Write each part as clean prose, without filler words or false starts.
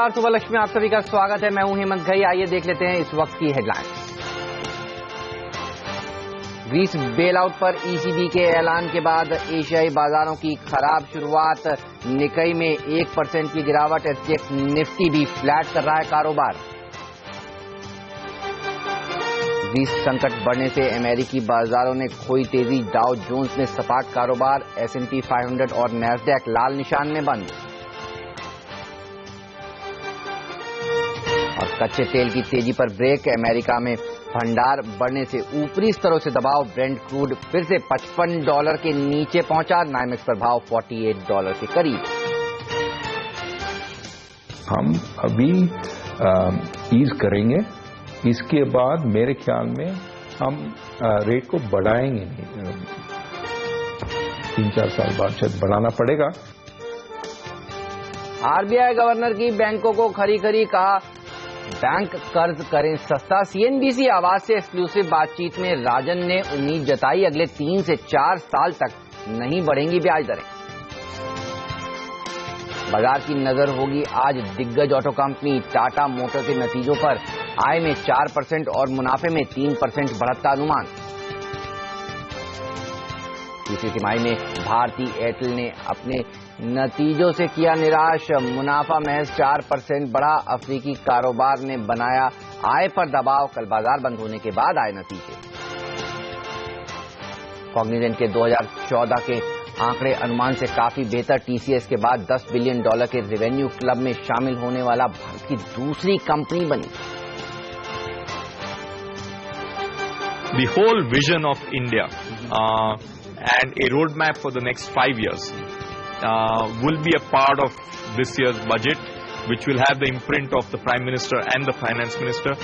नमस्कार, सुबह लक्ष्मी में आप सभी का स्वागत है। मैं हूं हेमंत घई। आइए देख लेते हैं इस वक्त की हेडलाइंस। ग्रीस बेलआउट पर ईसीबी के ऐलान के बाद एशियाई बाजारों की खराब शुरुआत। निकाई में 1% की गिरावट। एसजीएक्स निफ्टी भी फ्लैट कर रहा है कारोबार। ग्रीस संकट बढ़ने से अमेरिकी बाजारों ने खोई तेजी। डाउ जोन्स में सपाट कारोबार। S&P 500 और नैस्डैक लाल निशान में बंद। और कच्चे तेल की तेजी पर ब्रेक। अमेरिका में भंडार बढ़ने से ऊपरी स्तरों से दबाव। ब्रेंट क्रूड फिर से $55 के नीचे पहुंचा। नाइमेक्स पर भाव $48 के करीब। हम अभी ईज करेंगे, इसके बाद मेरे ख्याल में हम रेट को बढ़ाएंगे नहीं। 3-4 साल बाद शायद बढ़ाना पड़ेगा। आरबीआई गवर्नर की बैंकों को खरी कहा बैंक कर्ज करें सस्ता। सीएनबीसी आवाज से एक्सक्लूसिव बातचीत में राजन ने उम्मीद जताई अगले 3 से 4 साल तक नहीं बढ़ेंगी ब्याज दरें। बाजार की नजर होगी आज दिग्गज ऑटो कंपनी टाटा मोटर के नतीजों पर। आय में 4% और मुनाफे में 3% बढ़त का अनुमान। तीसरी तिमाही में भारती एयरटेल ने अपने नतीजों से किया निराश। मुनाफा महज 4% बढ़ा। अफ्रीकी कारोबार ने बनाया आय पर दबाव। कल बाजार बंद होने के बाद आए नतीजे। कॉग्निजेंट के 2014 के आंकड़े अनुमान से काफी बेहतर। टीसीएस के बाद $10 बिलियन के रेवेन्यू क्लब में शामिल होने वाला भारत की दूसरी कंपनी बनी। The whole vision of India and a roadmap for the next 5 years will be a part of this year's budget, which will have the imprint of the Prime Minister and the Finance Minister.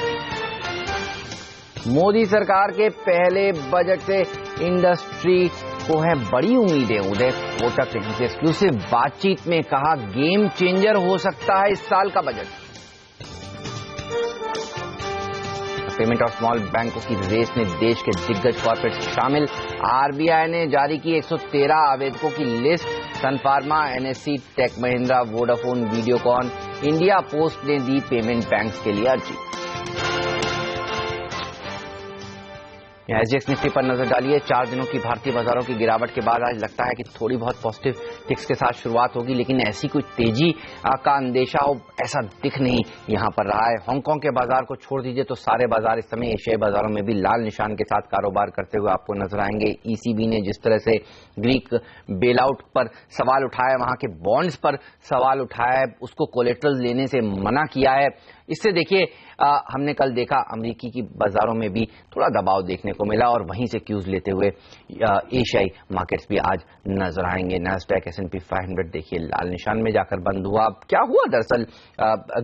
Modi सरकार के पहले budget से industry को है बड़ी उम्मीदें। उदय कोटक ने हमसे एक्सक्लूसिव बातचीत में कहा गेम चेंजर हो सकता है इस साल का बजट। पेमेंट और स्मॉल बैंकों की रेस में देश के दिग्गज कॉर्पोरेट्स शामिल। आरबीआई ने जारी की 113 आवेदकों की list. Sun Pharma, NSC, Tech Mahindra, Vodafone, Videocon, India post ने दी पेमेंट बैंक्स के लिए अर्जी। एसजीएक्स निफ्टी पर नजर डालिए। 4 दिनों की भारतीय बाजारों की गिरावट के बाद आज लगता है कि थोड़ी बहुत पॉजिटिव टिक्स के साथ शुरुआत होगी, लेकिन ऐसी कोई तेजी का अंदेशा हो ऐसा दिख नहीं यहां पर रहा है। हांगकांग के बाजार को छोड़ दीजिए तो सारे बाजार इस समय एशियाई बाजारों में भी लाल निशान के साथ कारोबार करते हुए आपको नजर आएंगे। ईसीबी ने जिस तरह से ग्रीक बेलआउट पर सवाल उठाया, वहां के बॉन्ड्स पर सवाल उठाया है, उसको कोलेट्रल लेने से मना किया है। इससे देखिए हमने कल देखा अमेरिकी की बाजारों में भी थोड़ा दबाव देखने को मिला और वहीं से क्यूज लेते हुए एशियाई मार्केट्स भी आज नजर आएंगे। नैस्डैक, S&P 500 देखिए लाल निशान में जाकर बंद हुआ। क्या हुआ दरअसल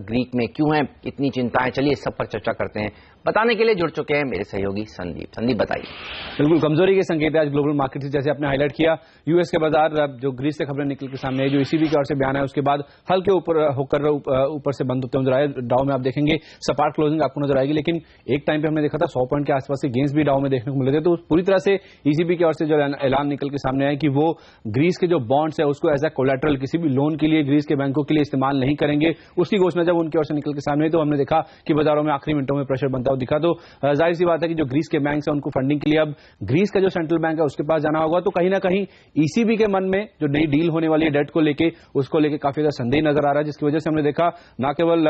ग्रीक में, क्यों है इतनी चिंताएं? चलिए इस सब पर चर्चा करते हैं। बताने के लिए जुड़ चुके हैं मेरे सहयोगी संदीप बताइए। बिल्कुल कमजोरी के संकेत है आज ग्लोबल मार्केट से, जैसे आपने हाईलाइट किया। यूएस के बाजार जो ग्रीस से खबरें निकल के सामने है, जो ईसीबी की ओर से बयान है, उसके बाद हल्के ऊपर होकर ऊपर से बंद होते नजर आए। डाउ में आप देखेंगे सपाट क्लोजिंग आपको नजर आएगी, लेकिन एक टाइम पे हमने देखा था 100 पॉइंट के आसपास के गेंस भी डाउ में देखने को मिले थे। तो पूरी तरह से ईसीबी की ओर से जो ऐलान निकल के सामने आया कि वो ग्रीस के जो बॉन्ड्स है उसको एज ए कोलैटरल किसी भी लोन के लिए ग्रीस के बैंकों के लिए इस्तेमाल नहीं करेंगे, उसकी घोषणा जब उनकी ओर से निकल के सामने आई तो हमने देखा कि बाजारों में आखिरी मिनटों में प्रेशर बनता हुआ दिखा। तो जाहिर सी बात है कि जो ग्रीस के बैंक है उनको फंडिंग के लिए अब ग्रीस का जो सेंट्रल बैंक है उसके पास जाना होगा। तो कहीं ना कहीं ईसीबी के मन में जो नई डील होने वाली है डेट को लेके, उसको लेके काफी ज्यादा संदेह नजर आ रहा है, जिसकी वजह से हमने देखा न केवल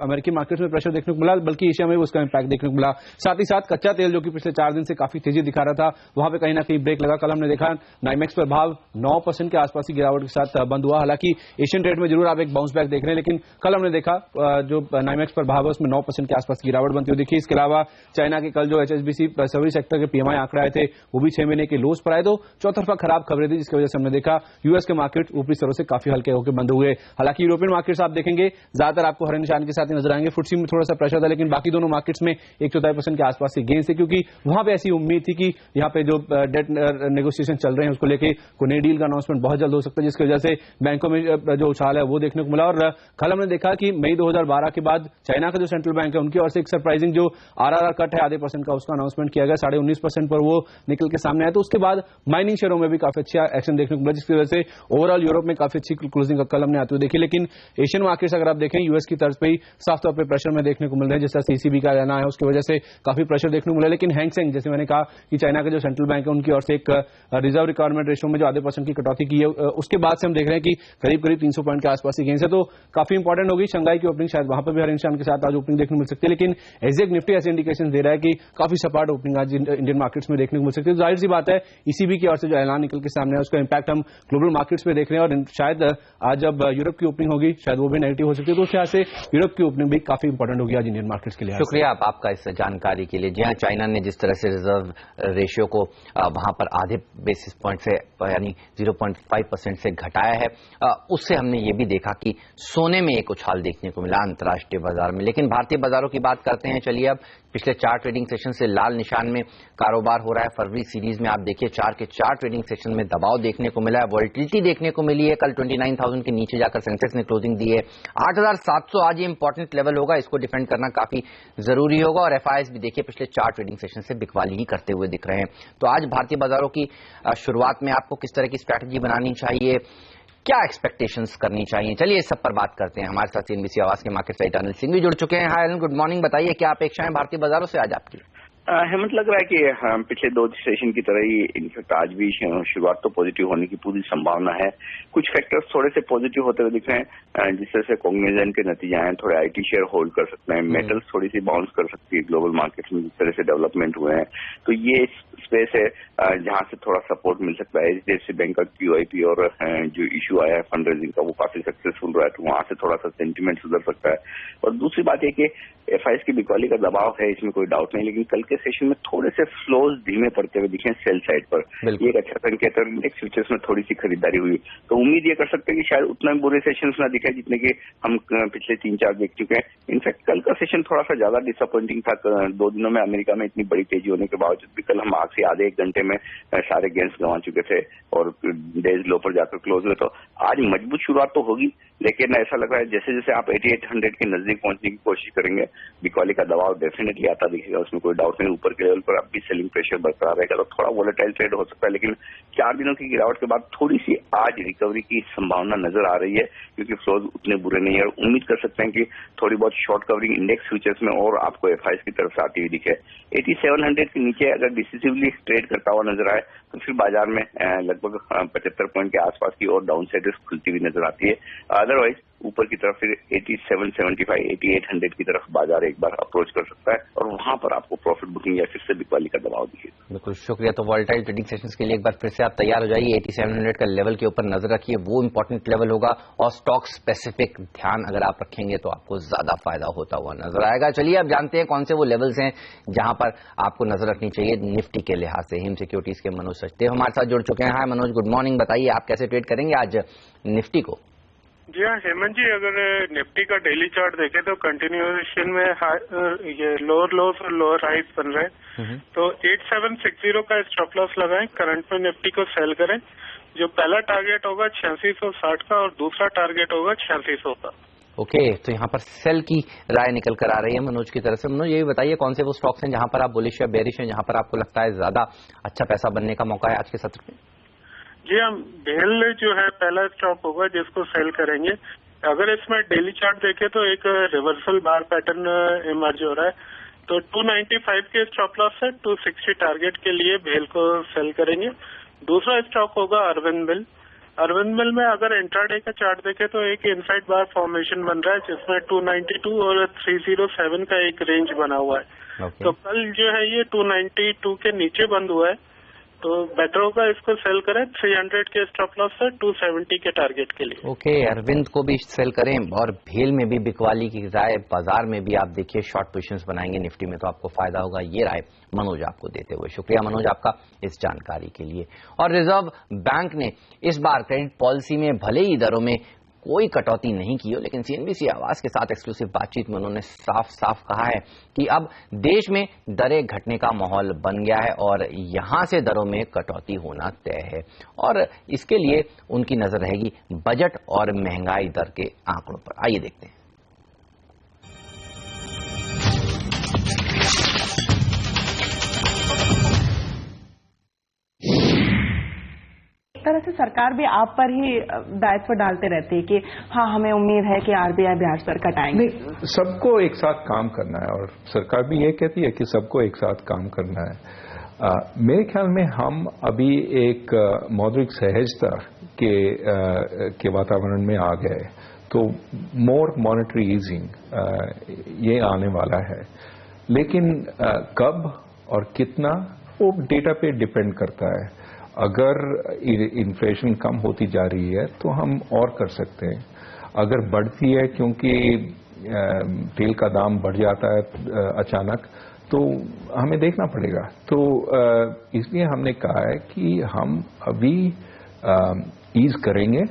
अमेरिकी मार्केट में प्रेशर देखने को मिला बल्कि एशिया में भी उसका इंपैक्ट देखने को मिला। साथ ही साथ कच्चा तेल जो कि पिछले 4 दिन से काफी तेजी दिखा रहा था, वहां पे कहीं ना कहीं ब्रेक लगा। कल हमने देखा नाइमेक्स पर भाव 9% के आसपास की गिरावट के साथ बंद हुआ। हालांकि एशियन ट्रेड में जरूर आप एक बाउंस बैक देख रहे हैं, लेकिन कल हमने देखा जो नाइमेक्स पर भाव है उसमें 9% के आसपास की गिरावट बनती हुई दिखी। इसके अलावा चाइना के कल जो एचएसबीसी सर्विस सेक्टर के पीएमआई आंकड़े आए थे वो भी 6 महीने के लोस पर आए, तो चौतरफा खराब खबरें थी, जिसकी वजह से हमने देखा यूएस के मार्केट ऊपरी स्तरों से काफी हल्के होकर बंद हुए। हालांकि यूरोपियन मार्केट्स आप देखेंगे ज्यादातर आपको हरे निशान के साथ ही नजर आएंगे। फुटसी में थोड़ा सा प्रेशर था, लेकिन बाकी दोनों मार्केट्स में 1/4% के आसपास के गेंस थे, क्योंकि वहां पे ऐसी उम्मीद थी कि यहाँ पे जो डेट नेगोशिएशन चल रहे हैं उसको लेके कोई नई डील का अनाउंसमेंट बहुत जल्द हो सकता है, जिसकी वजह से बैंकों में जो उछाल है वो देखने को मिला। और कल हमने देखा कि मई 2012 के बाद चाइना का जो सेंट्रल बैंक है उनकी ओर से एक सरप्राइजिंग क्लोजिंग जो आरआरआर कट है आधे % का, उसका अनाउंसमेंट किया गया, 19.5% पर वो निकल के सामने आया। तो उसके बाद माइनिंग शेयरों में भी काफी अच्छा एक्शन देखने को मिला, जिसकी वजह से ओवरऑल यूरोप में काफी अच्छी क्लोजिंग कल हमने आते हुए देखी। लेकिन एशियन मार्केट्स अगर आप देखें यूएस की तर्ज पे ही साफ तौर पर प्रेशर में देखने को मिल रहे हैं, जैसा सीसीबी का रहना है उसकी वजह से काफी प्रेशर देखने को मिला। लेकिन हैंग सेंग, जैसे मैंने कहा कि चाइना का जो सेंट्रल बैंक है उनकी ओर से एक रिजर्व रिक्वायरमेंट रेशियो में जो आधे % की कटौती की है, उसके बाद से हम देख रहे हैं कि करीब 300 पॉइंट के आसपास की गेंस है। तो काफी इंपॉर्टेंट होगी शंघाई की ओपनिंग, शायद वहां पर भी हर इंसान के साथ आज ओपनिंग देखने को मिल सकती है। लेकिन एग्जैक्ट निफ्टी ऐसे इंडिकेशन दे रहा है कि काफी सपाट ओपनिंग आज इंडियन मार्केट्स में देखने को मिल सकती है। तो जाहिर सी बात है ईसीबी की ओर से जो ऐलान निकल के सामने है उसका इंपैक्ट हम ग्लोबल मार्केट्स पे देख रहे हैं, और शायद आज जब यूरोप की ओपनिंग होगी शायद वो भी नेगेटिव हो सकती है। तो उस लिहाज से यूरोप की ओपनिंग भी काफी इंपॉर्टेंट होगी आज इंडियन मार्केट्स के लिए। शुक्रिया आपका इस जानकारी के लिए। जी हाँ, चाइना ने जिस तरह से रिजर्व रेशियो को वहां पर आधे बेसिस पॉइंट से यानी 0.5% से घटाया है, उससे हमने ये भी देखा कि सोने में एक उछाल देखने को मिला अंतर्राष्ट्रीय बाजार में। लेकिन भारतीय बाजारों की बात करते हैं। चलिए, अब पिछले 4 ट्रेडिंग सेशन से लाल निशान में कारोबार हो रहा है। फरवरी सीरीज में आप देखिए 4 के 4 ट्रेडिंग सेशन में दबाव देखने को मिला है, वॉलेटिलिटी देखने को मिली है। कल 29,000 के नीचे जाकर सेंसेक्स ने क्लोजिंग दी है। 8,700 आज ये इंपॉर्टेंट लेवल होगा, इसको डिफेंड करना काफी जरूरी होगा। और एफआईएस भी देखिए पिछले 4 ट्रेडिंग सेशन से बिकवाली ही करते हुए दिख रहे हैं। तो आज भारतीय बाजारों की शुरुआत में आपको किस तरह की स्ट्रैटेजी बनानी चाहिए, क्या एक्सपेक्टेशंस करनी चाहिए, चलिए इस सब पर बात करते हैं। हमारे साथ सीएनबीसी आवाज के मार्केट साइट अनिल सिंह भी जुड़ चुके हैं। हाय अनिल, गुड मॉर्निंग। बताइए क्या अपेक्षाएं भारतीय बाजारों से आज आपकी? हेमंत, लग रहा है कि पिछले 2 सेशन की तरह ही इनफैक्ट आज भी शुरुआत तो पॉजिटिव होने की पूरी संभावना है। कुछ फैक्टर्स थोड़े से पॉजिटिव होते हुए दिख रहे हैं, जिस तरह से कॉग्निजेंट के नतीजे आए, थोड़े आईटी शेयर होल्ड कर सकते हैं, मेटल्स थोड़ी सी बाउंस कर सकती है ग्लोबल मार्केट में जिस तरह से डेवलपमेंट हुए हैं। तो ये स्पेस है जहां से थोड़ा सपोर्ट मिल सकता है। एचडीएफसी बैंक का क्यूआईपी और जो इशू आया है फंड रेजिंग का वो काफी सक्सेसफुल रहा है, तो वहां से थोड़ा सा सेंटीमेंट सुधर सकता है। और दूसरी बात यह कि एफआईएस की बिकवाली का दबाव है, इसमें कोई डाउट नहीं, लेकिन कल के सेशन में थोड़े से फ्लोज धीमे पड़ते हुए दिखे सेल साइड पर, ये एक अच्छा संकेत है। इंडेक्स फ्यूचर्स में थोड़ी सी खरीदारी हुई, तो उम्मीद ये कर सकते हैं कि शायद उतना बुरे सेशंस ना दिखे जितने कि हम पिछले 3-4 देख चुके हैं। इनफैक्ट कल का सेशन थोड़ा सा ज्यादा डिसअपॉइंटिंग था। 2 दिनों में अमेरिका में इतनी बड़ी तेजी होने के बावजूद भी कल हम आग से आधे 1 घंटे में सारे गेंस गंवा चुके थे और डेज लो पर जाकर क्लोज हुए। तो आज मजबूत शुरुआत तो होगी, लेकिन ऐसा लग रहा है जैसे जैसे आप 8800 के नजदीक पहुंचने की कोशिश करेंगे, बिकवाली का दबाव डेफिनेटली आता दिखेगा, उसमें कोई डाउट नहीं। ऊपर के लेवल पर अब भी सेलिंग प्रेशर बरकरार रहेगा, तो थोड़ा वोलेटाइल ट्रेड हो सकता है। लेकिन 4 दिनों की गिरावट के बाद थोड़ी सी आज रिकवरी की संभावना नजर आ रही है, क्योंकि फ्लोज उतने बुरे नहीं है। और उम्मीद कर सकते हैं कि थोड़ी बहुत शॉर्ट कवरिंग इंडेक्स फ्यूचर्स में और आपको एफआईएस की तरफ से आती हुई दिखे। 8700 के नीचे अगर डिसिसिवली ट्रेड करता हुआ नजर आए तो फिर बाजार में लगभग 75 पॉइंट के आसपास की और डाउन साइड रिस्क खुलती हुई नजर आती है। अदरवाइज ऊपर की तरफ फिर 8775, 8800 की तरफ बाजार एक बार अप्रोच कर सकता है और वहां पर आपको प्रॉफिट बुकिंग या फिर से बिकवाली का दबाव दिखेगा। बिल्कुल, शुक्रिया। तो वॉलेटाइल ट्रेडिंग सेशंस के लिए एक बार फिर से आप तैयार हो जाइए। 8700 का लेवल के ऊपर नजर रखिए, वो इंपॉर्टेंट लेवल होगा और स्टॉक स्पेसिफिक ध्यान अगर आप रखेंगे तो आपको ज्यादा फायदा होता हुआ नजर आएगा। चलिए अब जानते हैं कौन से वो लेवल्स हैं जहां पर आपको नजर रखनी चाहिए निफ्टी के लिहाज से। हिम सिक्योरिटीज के मनोज सचदेव हमारे साथ जुड़ चुके हैं। हाय मनोज, गुड मॉर्निंग। बताइए आप कैसे ट्रेड करेंगे आज निफ्टी को? जी हाँ हेमंत जी, अगर निफ्टी का डेली चार्ट देखें तो कंटिन्यूएशन में ये लोअर लोस और लोअर हाइस बन रहे हैं। तो 8760 का स्टॉप लॉस लगाएं, करंट में निफ्टी को सेल करें। जो पहला टारगेट होगा 8660 का और दूसरा टारगेट होगा 8600 का। ओके, तो यहाँ पर सेल की राय निकल कर आ रही है मनोज की तरफ से। मनोज ये भी बताइए कौन से वो स्टॉक्स हैं जहां पर आप बुलिश या बेरिश हैं, जहां पर आपको लगता है ज्यादा अच्छा पैसा बनने का मौका है आज के सत्र में? जी हम भेल जो है पहला स्टॉक होगा जिसको सेल करेंगे। अगर इसमें डेली चार्ट देखें तो एक रिवर्सल बार पैटर्न इमर्ज हो रहा है, तो 295 के स्टॉप लॉस से 260 टारगेट के लिए भेल को सेल करेंगे। दूसरा स्टॉक होगा अरविंद मिल। अरविंद मिल में अगर इंट्राडे का चार्ट देखें तो एक इनसाइड बार फॉर्मेशन बन रहा है जिसमें 292 और 307 का एक रेंज बना हुआ है। तो कल जो है ये 292 के नीचे बंद हुआ है, तो बेटर होगा इसको सेल करें 300 के स्टॉप लॉस से 270 के टारगेट के लिए। ओके, अरविंद को भी सेल करें और भेल में भी बिकवाली की राय, बाजार में भी आप देखिए शॉर्ट पोजीशंस बनाएंगे निफ्टी में तो आपको फायदा होगा, ये राय मनोज आपको देते हुए। शुक्रिया मनोज आपका इस जानकारी के लिए। और रिजर्व बैंक ने इस बार क्रेडिट पॉलिसी में भले ही दरों में कोई कटौती नहीं की हो, लेकिन सीएनबीसी आवाज के साथ एक्सक्लूसिव बातचीत में उन्होंने साफ साफ कहा है कि अब देश में दरें घटने का माहौल बन गया है और यहां से दरों में कटौती होना तय है और इसके लिए उनकी नजर रहेगी बजट और महंगाई दर के आंकड़ों पर। आइए देखते हैं। तरह से सरकार भी आप पर ही दायित्व डालते रहती है कि हाँ हमें उम्मीद है कि आरबीआई ब्याज दर घटाएंगे। सबको एक साथ काम करना है और सरकार भी ये कहती है कि सबको एक साथ काम करना है। मेरे ख्याल में हम अभी एक मौद्रिक सहजता के वातावरण में आ गए, तो मोर मॉनेटरी ईजिंग ये आने वाला है, लेकिन कब और कितना वो डेटा पे डिपेंड करता है। अगर इन्फ्लेशन कम होती जा रही है तो हम और कर सकते हैं, अगर बढ़ती है क्योंकि तेल का दाम बढ़ जाता है अचानक तो हमें देखना पड़ेगा। तो इसलिए हमने कहा है कि हम अभी ईज करेंगे,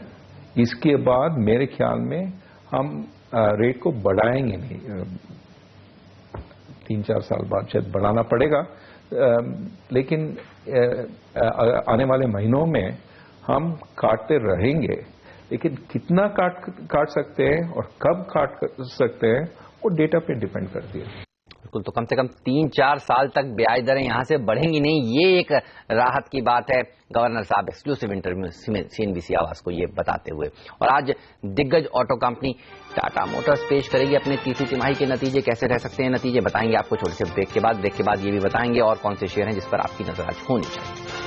इसके बाद मेरे ख्याल में हम रेट को बढ़ाएंगे नहीं, 3-4 साल बाद शायद बढ़ाना पड़ेगा, लेकिन आने वाले महीनों में हम काटते रहेंगे, लेकिन कितना काट सकते हैं और कब काट सकते हैं वो डेटा पे डिपेंड करती है। बिल्कुल, तो कम से कम 3-4 साल तक ब्याज दरें यहां से बढ़ेंगी नहीं, ये एक राहत की बात है गवर्नर साहब एक्सक्लूसिव इंटरव्यू सीएनबीसी आवाज को ये बताते हुए। और आज दिग्गज ऑटो कंपनी टाटा मोटर्स पेश करेगी अपने तीसरी तिमाही के नतीजे। कैसे रह सकते हैं नतीजे, बताएंगे आपको छोटे से ब्रेक के बाद ये भी बताएंगे और कौन से शेयर हैं जिस पर आपकी नजर आज होनी चाहिए।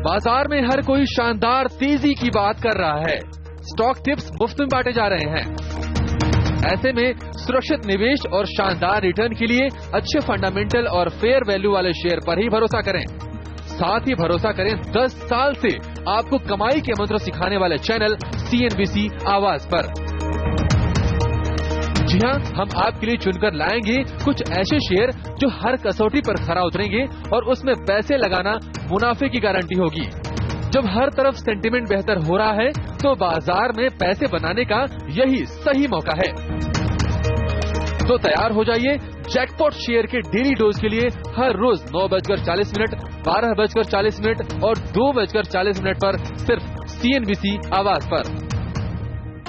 बाजार में हर कोई शानदार तेजी की बात कर रहा है, स्टॉक टिप्स मुफ्त में बांटे जा रहे हैं। ऐसे में सुरक्षित निवेश और शानदार रिटर्न के लिए अच्छे फंडामेंटल और फेयर वैल्यू वाले शेयर पर ही भरोसा करें। साथ ही भरोसा करें 10 साल से आपको कमाई के मंत्र सिखाने वाले चैनल सीएनबीसी आवाज पर। जी हाँ, हम आपके लिए चुनकर लाएंगे कुछ ऐसे शेयर जो हर कसौटी पर खरा उतरेंगे और उसमें पैसे लगाना मुनाफे की गारंटी होगी। जब हर तरफ सेंटिमेंट बेहतर हो रहा है तो बाजार में पैसे बनाने का यही सही मौका है। तो तैयार हो जाइए जैकपॉट शेयर के डेली डोज के लिए हर रोज 9:40, 12:40 और 2:40 पर सिर्फ सीएनबीसी आवाज पर।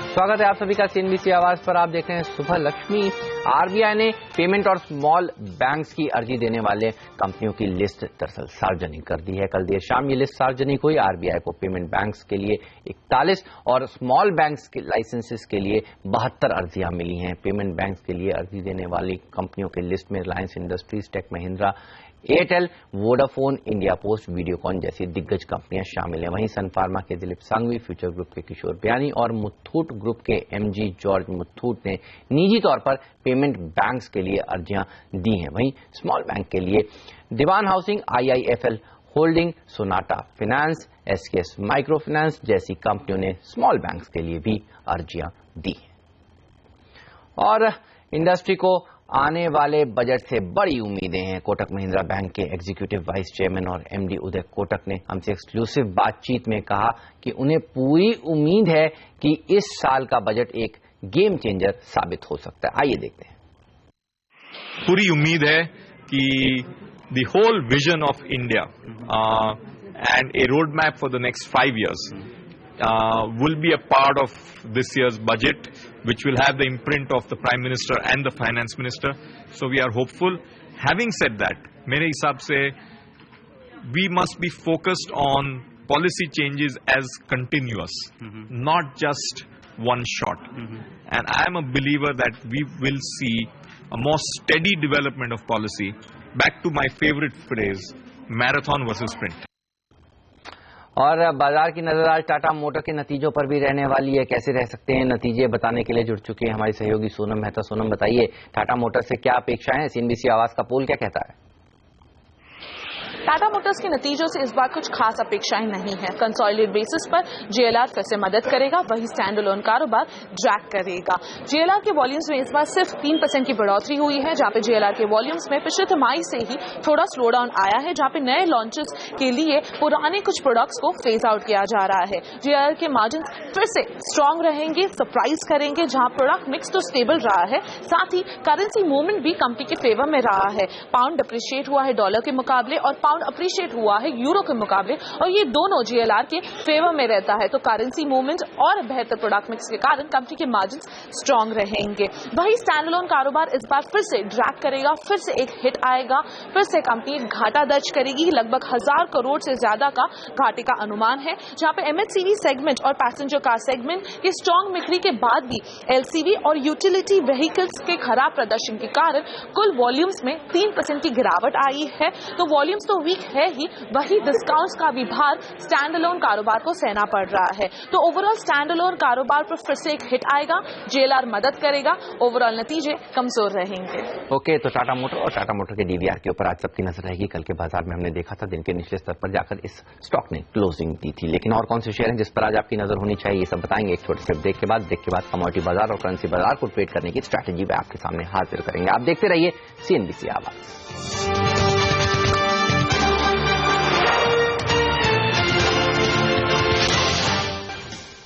स्वागत है आप सभी का सीएनबीसी आवाज पर। आप देख रहे हैं सुबह लक्ष्मी। आरबीआई ने पेमेंट और स्मॉल बैंक्स की अर्जी देने वाले कंपनियों की लिस्ट दरअसल सार्वजनिक कर दी है। कल देर शाम ये लिस्ट सार्वजनिक हुई। आरबीआई को पेमेंट बैंक्स के लिए 41 और स्मॉल बैंक्स के लाइसेंसेस के लिए 72 अर्जियां मिली हैं। पेमेंट बैंक्स के लिए अर्जी देने वाली कंपनियों की लिस्ट में Reliance Industries, Tech Mahindra, Airtel, Vodafone, India Post, Videocon जैसी दिग्गज कंपनियां शामिल हैं। वहीं सन फार्मा के दिलीप सांघवी, फ्यूचर ग्रुप के किशोर बयानी और मुथूट ग्रुप के एमजी जॉर्ज मुथूट ने निजी तौर पर पेमेंट बैंक्स के लिए अर्जियां दी हैं। वहीं स्मॉल बैंक के लिए Dewan housing, IIFL holding, Sonata finance, SKS micro finance जैसी कंपनियों ने स्मॉल बैंक्स के लिए भी अर्जियां दी हैं। और इंडस्ट्री को आने वाले बजट से बड़ी उम्मीदें हैं। कोटक महिंद्रा बैंक के एग्जीक्यूटिव वाइस चेयरमैन और एमडी उदय कोटक ने हमसे एक्सक्लूसिव बातचीत में कहा कि उन्हें पूरी उम्मीद है कि इस साल का बजट एक गेम चेंजर साबित हो सकता है। आइए देखते हैं। पूरी उम्मीद है कि the whole vision of India and a road map for the next 5 years will be a part of this year's budget, which will have the imprint of the Prime Minister and the Finance Minister. So we are hopeful. Having said that, मेरे हिसाब से we must be focused on policy changes as continuous, not just one shot. And I am a believer that we will see a more steady development of policy. Back to my favorite phrase, marathon versus sprint. और बाजार की नजर आज Tata motor के नतीजों पर भी रहने वाली है। कैसे रह सकते हैं नतीजे, बताने के लिए जुड़ चुके हैं हमारी सहयोगी सोनम मेहता। सोनम, बताइए टाटा मोटर से क्या अपेक्षा है? सीएनबीसी आवाज का पोल क्या कहता है? टाटा मोटर्स के नतीजों से इस बार कुछ खास अपेक्षाएं नहीं है। कंसोलिडेटेड बेसिस पर जेएलआर फिर से मदद करेगा, वही स्टैंड अलोन कारोबार ड्रैग करेगा। जेएलआर के वॉल्यूम्स में इस बार सिर्फ 3% की बढ़ोतरी हुई है, जहां पे जेएलआर के वॉल्यूम्स में पिछले तिमाही से ही थोड़ा स्लो डाउन आया है, जहां पे नए लॉन्चेस के लिए पुराने कुछ प्रोडक्ट्स को फेज आउट किया जा रहा है। जेएलआर के मार्जिन फिर से स्ट्रांग रहेंगे, सरप्राइज करेंगे, जहां प्रोडक्ट मिक्स तो स्टेबल रहा है, साथ ही करेंसी मूवमेंट भी कंपनी के फेवर में रहा है। पाउंड डिप्रिशिएट हुआ है डॉलर के मुकाबले और पाउंड अप्रिशिएट हुआ है यूरो के मुकाबले और ये दोनों जीएलआर के फेवर में रहता है, तो करेंसी मूवमेंट और बेहतर प्रोडक्ट मिक्स के कारण कंपनी के मार्जिन स्ट्रांग रहेंगे। वही स्टैंडअलोन कारोबार इस बार फिर से ड्रैग करेगा, फिर से एक हिट आएगा, फिर से कंपनी घाटा दर्ज करेगी। लगभग 1000 करोड़ से ज्यादा का घाटे का अनुमान है, जहां पे एमएचसीवी सेगमेंट और पैसेंजर कार सेगमेंट की स्ट्रांग बिक्री के बाद भी एलसीवी और यूटिलिटी व्हीकल्स के खराब प्रदर्शन के कारण कुल वॉल्यूम्स में 3% की गिरावट आई है। तो वॉल्यूम्स तो वीक है ही, वही डिस्काउंट्स का भी भार स्टैंडअलोन कारोबार को सहना पड़ रहा है। तो ओवरऑल स्टैंडअलोन कारोबार पर फिर से एक हिट आएगा, जेएलआर मदद करेगा, ओवरऑल नतीजे कमजोर रहेंगे। ओके, तो टाटा मोटर और टाटा मोटर के डीवीआर के ऊपर आज सबकी नजर रहेगी। कल के बाजार में हमने देखा था दिन के निचले स्तर पर जाकर इस स्टॉक ने क्लोजिंग दी थी, लेकिन और कौन से शेयर हैं जिस पर आज आपकी नजर होनी चाहिए, ये सब बताएंगे एक छोटे से ब्रेक के बाद। ब्रेक के बाद कमोडिटी बाजार और करेंसी बाजार को ट्रेड करने की स्ट्रैटेजी भी आपके सामने हाजिर करेंगे। आप देखते रहिए सीएनबीसी आवाज।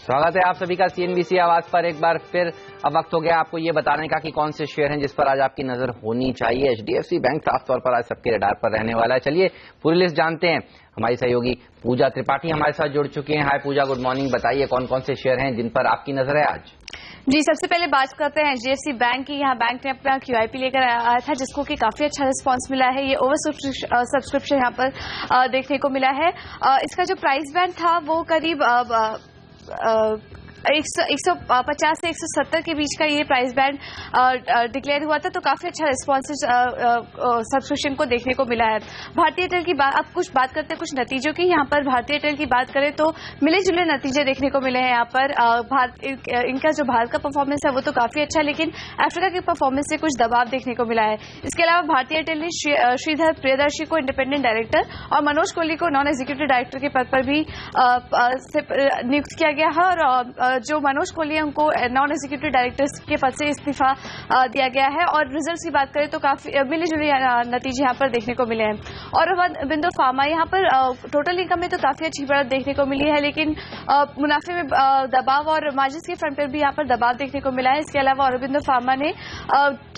स्वागत है आप सभी का सीएनबीसी आवाज पर एक बार फिर। अब वक्त हो गया आपको ये बताने का कि कौन से शेयर हैं जिस पर आज आपकी नजर होनी चाहिए। एचडीएफसी बैंक साफ तौर पर आज सबके रडार पर रहने वाला है। चलिए पूरी लिस्ट जानते हैं। हमारी सहयोगी पूजा त्रिपाठी हमारे साथ जुड़ चुकी हैं। हाय पूजा, गुड मॉर्निंग। बताइए कौन कौन से शेयर हैं जिन पर आपकी नजर है आज। जी, सबसे पहले बात करते हैं एचडीएफसी बैंक की। यहाँ बैंक ने अपना क्यूआईपी लेकर आया था, जिसको कि काफी अच्छा रिस्पांस मिला है। ये ओवर सब्सक्रिप्शन यहाँ पर देखने को मिला है। इसका जो प्राइस बैंड था वो करीब 150 से 170 के बीच का ये प्राइस बैंड डिक्लेयर हुआ था, तो काफी अच्छा रिस्पॉन्स सब्सक्रिप्शन को देखने को मिला है। भारतीय एयरटेल की बात, अब कुछ बात करते हैं कुछ नतीजों की। यहाँ पर भारतीय एयरटेल की बात करें तो मिले जुले नतीजे देखने को मिले हैं। यहाँ पर इनका जो भारत का परफॉर्मेंस है वो तो काफी अच्छा, लेकिन अफ्रीका के परफॉर्मेंस से कुछ दबाव देखने को मिला है। इसके अलावा भारतीय एयरटेल ने श्रीधर प्रियदर्शी को इंडिपेंडेंट डायरेक्टर और मनोज कोहली को नॉन एग्जीक्यूटिव डायरेक्टर के पद पर भी नियुक्त किया गया है, और जो मनोज कोहली है उनको नॉन एग्जीक्यूटिव डायरेक्टर के पद से इस्तीफा दिया गया है। और रिजल्ट्स की बात करें तो काफी मिले जुले नतीजे यहाँ पर देखने को मिले हैं। और बिंदु फार्मा, यहाँ पर टोटल इनकम में तो काफी अच्छी बढ़त देखने को मिली है, लेकिन मुनाफे में दबाव और मार्जिन के फ्रंट पर भी यहाँ पर दबाव देखने को मिला है। इसके अलावा औरोबिंदो फार्मा ने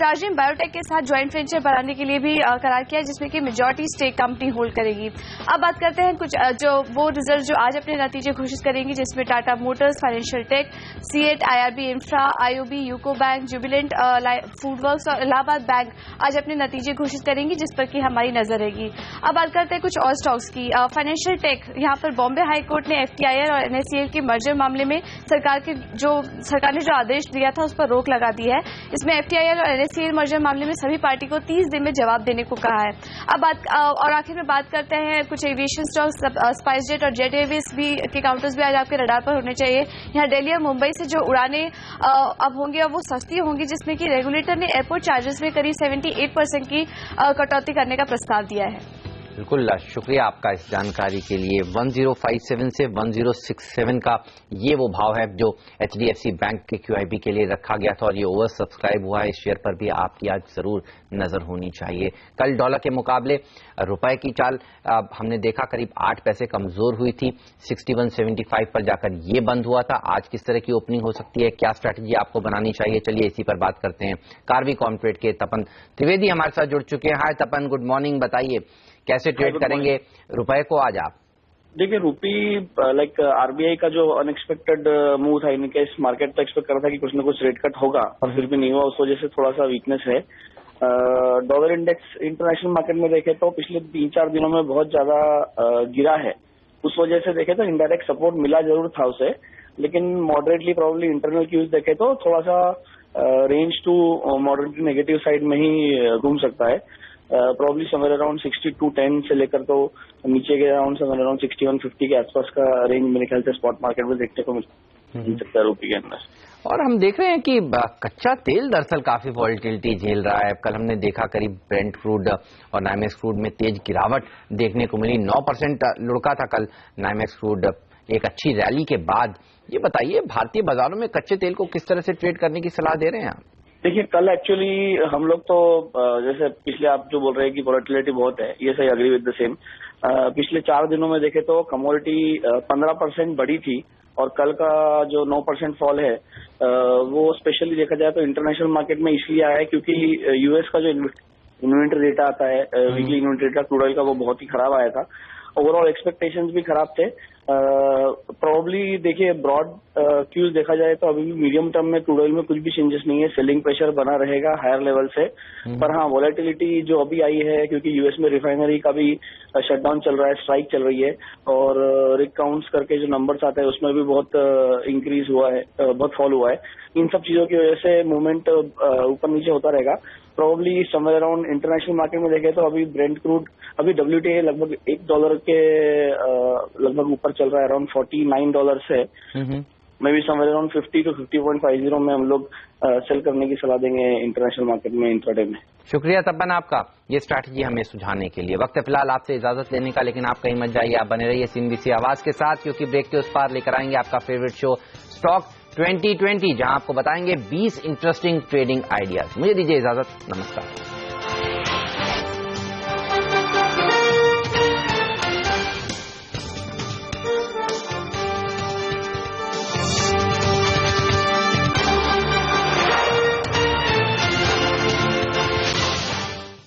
टार्जिन बायोटेक के साथ ज्वाइंट वेंचर बनाने के लिए भी करार किया, जिसमें कि मेजॉरिटी स्टेक कंपनी होल्ड करेगी। अब बात करते हैं कुछ जो वो रिजल्ट जो आज अपने नतीजे घोषित करेंगी, जिसमें Tata Motors, Financial Tech, Ceat, IRB Infra, IOB, UCO Bank, Jubilant FoodWorks और इलाहाबाद बैंक आज अपने नतीजे घोषित करेंगी, जिस पर की हमारी नजर रहेगी। अब बात करते हैं कुछ और स्टॉक्स की। फाइनेंशियल टेक, यहाँ पर बॉम्बे हाईकोर्ट ने एफटीआईएल और एनएससीएल के मर्जर मामले में सरकार ने जो आदेश दिया था उस पर रोक लगा दी है। इसमें एफटीआईएल और एनएससीएल मर्जर मामले में सभी पार्टी को 30 दिन में जवाब देने को कहा है। अब आखिर में बात करते हैं कुछ एविएशन स्टॉक्स। स्पाइसजेट और जेट एयरवेज भी के काउंटर्स भी आज आपके रडार पर होने चाहिए। यहाँ दिल्ली और मुंबई से जो उड़ानें अब होंगी और वो सस्ती होंगी, जिसमें कि रेगुलेटर ने एयरपोर्ट चार्जेस में करीब 78% की कटौती करने का प्रस्ताव दिया है। बिल्कुल, शुक्रिया आपका इस जानकारी के लिए। 1057 से 1067 का ये वो भाव है जो एचडीएफसी बैंक के क्यूआईबी के लिए रखा गया था, और ये ओवर सब्सक्राइब हुआ है। इस शेयर पर भी आपकी आज जरूर नजर होनी चाहिए। कल डॉलर के मुकाबले रुपए की चाल हमने देखा करीब 8 पैसे कमजोर हुई थी, 61.75 पर जाकर ये बंद हुआ था। आज किस तरह की ओपनिंग हो सकती है, क्या स्ट्रैटेजी आपको बनानी चाहिए, चलिए इसी पर बात करते हैं। कार्वी कॉर्पोरेट के तपन त्रिवेदी हमारे साथ जुड़ चुके हैं। हाय तपन, गुड मॉर्निंग। बताइए कैसे ट्रेड करेंगे रुपए को आज आप? देखिए, रूपी लाइक आरबीआई का जो अनएक्सपेक्टेड मूव था, इनके इस मार्केट तो एक्सपेक्ट कर रहा था कि कुछ न कुछ रेट कट होगा, और फिर भी नहीं हुआ। उस वजह से थोड़ा सा वीकनेस है। डॉलर इंडेक्स इंटरनेशनल मार्केट में देखे तो पिछले 3-4 दिनों में बहुत ज्यादा गिरा है। उस वजह से देखे तो इनडायरेक्ट सपोर्ट मिला जरूर था उसे, लेकिन मॉडरेटली प्रॉब्ली इंटरनल क्यूज देखे तो थोड़ा सा range to moderately negative side में ही घूम सकता है। प्रॉब्ली समवेयर अराउंड 62.10 से लेकर तो नीचे के अराउंड समवेयर अराउंड 61.50 के आसपास का रेंज मेरे ख्याल से स्पॉट मार्केट में देखने को मिल सकता है रूपी के अंदर। और हम देख रहे हैं कि कच्चा तेल दरअसल काफी वॉलिटिलिटी झेल रहा है। कल हमने देखा करीब ब्रेंट क्रूड और नाइमेक्स क्रूड में तेज गिरावट देखने को मिली। 9% लुढ़का था कल नाइमेक्स क्रूड एक अच्छी रैली के बाद। ये बताइए भारतीय बाजारों में कच्चे तेल को किस तरह से ट्रेड करने की सलाह दे रहे हैं आप? देखिए, कल एक्चुअली हम लोग तो जैसे पिछले आप जो बोल रहे हैं कि वॉलेटिलिटी बहुत है, ये सही अग्री विद द सेम। पिछले 4 दिनों में देखे तो कमोडिटी 15% बढ़ी थी, और कल का जो 9% फॉल है वो स्पेशली देखा जाए तो इंटरनेशनल मार्केट में इसलिए आया है क्योंकि यूएस का जो इन्वेंटरी डेटा आता है, weekly inventory data crude oil का, वो बहुत ही खराब आया था। ओवरऑल एक्सपेक्टेशंस भी खराब थे। प्रोबेबली देखिए ब्रॉड क्यूज देखा जाए तो अभी भी मीडियम टर्म में क्रूड ऑयल में कुछ भी चेंजेस नहीं है, सेलिंग प्रेशर बना रहेगा हायर लेवल से। पर हाँ, वॉलेटिलिटी जो अभी आई है, क्योंकि यूएस में रिफाइनरी का भी शटडाउन चल रहा है, स्ट्राइक चल रही है, और रिग काउंट्स करके जो नंबर्स आते हैं उसमें भी बहुत इंक्रीज हुआ है, बहुत फॉल हुआ है। इन सब चीजों की वजह से मूवमेंट ऊपर नीचे होता रहेगा। Probably somewhere around international market में देखें तो अभी ब्रेंट क्रूड, अभी WTI लगभग $1 के लगभग ऊपर चल रहा है, अराउंड $49 से। May be somewhere around 50 to 50.50 में हम लोग सेल करने की सलाह देंगे इंटरनेशनल मार्केट में इंट्राडे में। शुक्रिया तपन आपका ये स्ट्रैटेजी हमें सुझाने के लिए। वक्त है फिलहाल आपसे इजाजत लेने का, लेकिन आप कहीं मत जाइए, आप बने रहिए CNBC आवाज के साथ, क्योंकि ब्रेक के उस पार लेकर आएंगे आपका फेवरेट शो स्टॉक 2020, जहां आपको बताएंगे 20 इंटरेस्टिंग ट्रेडिंग आइडियाज। मुझे दीजिए इजाजत, नमस्कार।